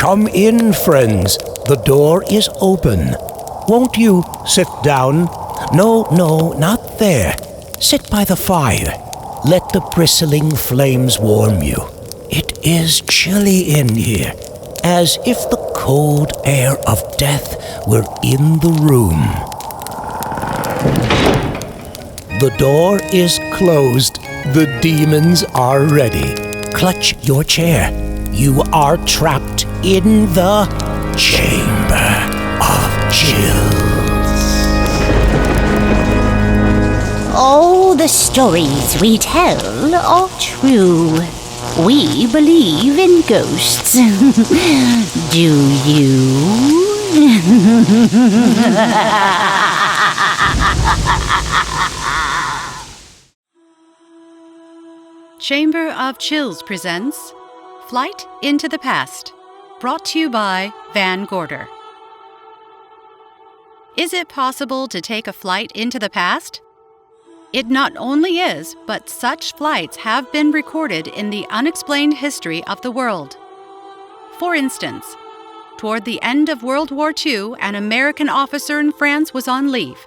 Come in, friends. The door is open. Won't you sit down? No, not there. Sit by the fire. Let the bristling flames warm you. It is chilly in here, as if the cold air of death were in the room. The door is closed. The demons are ready. Clutch your chair. You are trapped in the Chamber of Chills. All the stories we tell are true. We believe in ghosts. Do you? Chamber of Chills presents Flight into the Past, brought to you by Van Gorder. Is it possible to take a flight into the past? It not only is, but such flights have been recorded in the unexplained history of the world. For instance, toward the end of World War II, an American officer in France was on leave.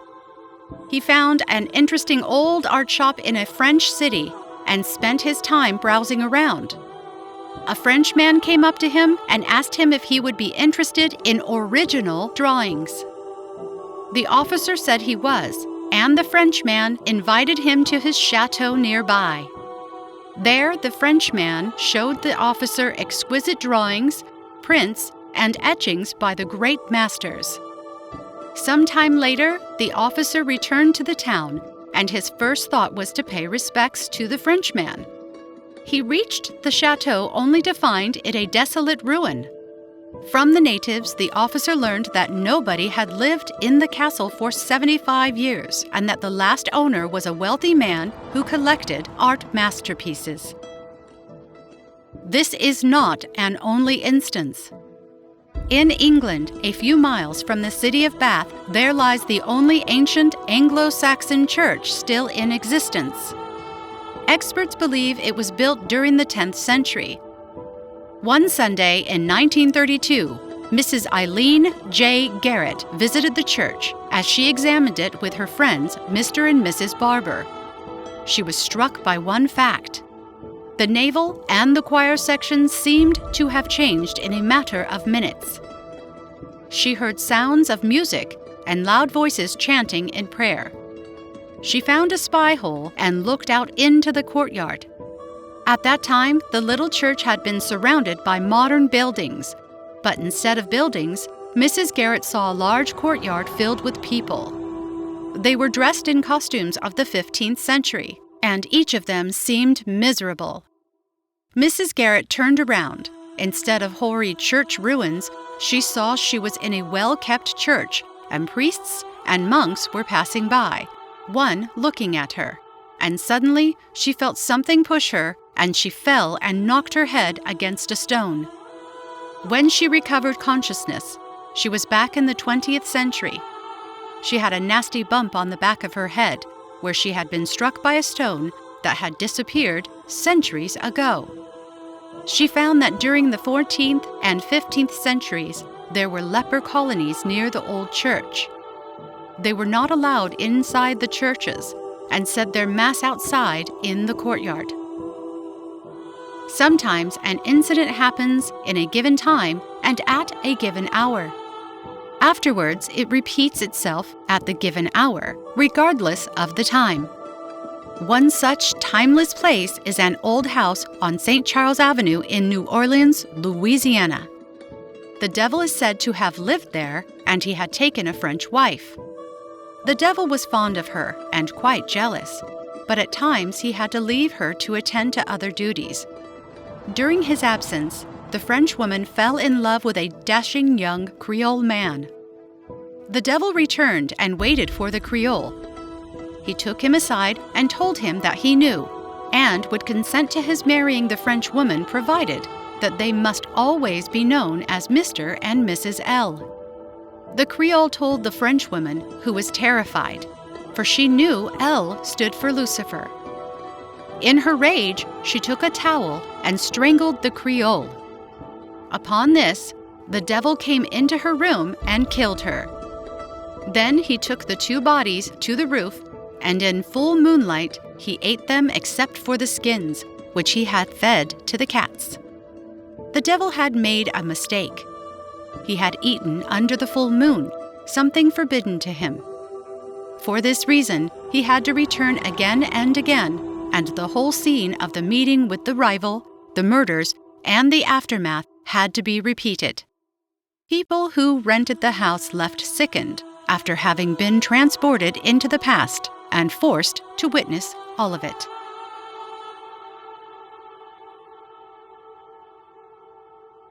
He found an interesting old art shop in a French city and spent his time browsing around. A French man came up to him and asked him if he would be interested in original drawings. The officer said he was, and the Frenchman invited him to his chateau nearby. There, the Frenchman showed the officer exquisite drawings, prints, and etchings by the great masters. Sometime later, the officer returned to the town, and his first thought was to pay respects to the Frenchman. He reached the chateau only to find it a desolate ruin. From the natives, the officer learned that nobody had lived in the castle for 75 years, and that the last owner was a wealthy man who collected art masterpieces. This is not an only instance. In England, a few miles from the city of Bath, there lies the only ancient Anglo-Saxon church still in existence. Experts believe it was built during the 10th century. One Sunday in 1932, Mrs. Eileen J. Garrett visited the church as she examined it with her friends, Mr. and Mrs. Barber. She was struck by one fact. The navel and the choir sections seemed to have changed in a matter of minutes. She heard sounds of music and loud voices chanting in prayer. She found a spy hole and looked out into the courtyard. At that time, the little church had been surrounded by modern buildings, but instead of buildings, Mrs. Garrett saw a large courtyard filled with people. They were dressed in costumes of the 15th century, and each of them seemed miserable. Mrs. Garrett turned around. Instead of hoary church ruins, she saw she was in a well-kept church, and priests and monks were passing by, one looking at her. And suddenly, she felt something push her, and she fell and knocked her head against a stone. When she recovered consciousness, she was back in the 20th century. She had a nasty bump on the back of her head, where she had been struck by a stone that had disappeared centuries ago. She found that during the 14th and 15th centuries, there were leper colonies near the old church. They were not allowed inside the churches and said their mass outside in the courtyard. Sometimes an incident happens in a given time and at a given hour. Afterwards, it repeats itself at the given hour, regardless of the time. One such timeless place is an old house on St. Charles Avenue in New Orleans, Louisiana. The devil is said to have lived there, and he had taken a French wife. The devil was fond of her and quite jealous, but at times he had to leave her to attend to other duties. During his absence, the French woman fell in love with a dashing young Creole man. The devil returned and waited for the Creole. He took him aside and told him that he knew, and would consent to his marrying the French woman provided that they must always be known as Mr. and Mrs. L. The Creole told the French woman, who was terrified, for she knew L stood for Lucifer. In her rage, she took a towel and strangled the Creole. Upon this, the devil came into her room and killed her. Then he took the 2 bodies to the roof, and in full moonlight he ate them except for the skins, which he had fed to the cats. The devil had made a mistake. He had eaten under the full moon, something forbidden to him. For this reason, he had to return again and again, and the whole scene of the meeting with the rival, the murders, and the aftermath had to be repeated. People who rented the house left sickened after having been transported into the past and forced to witness all of it.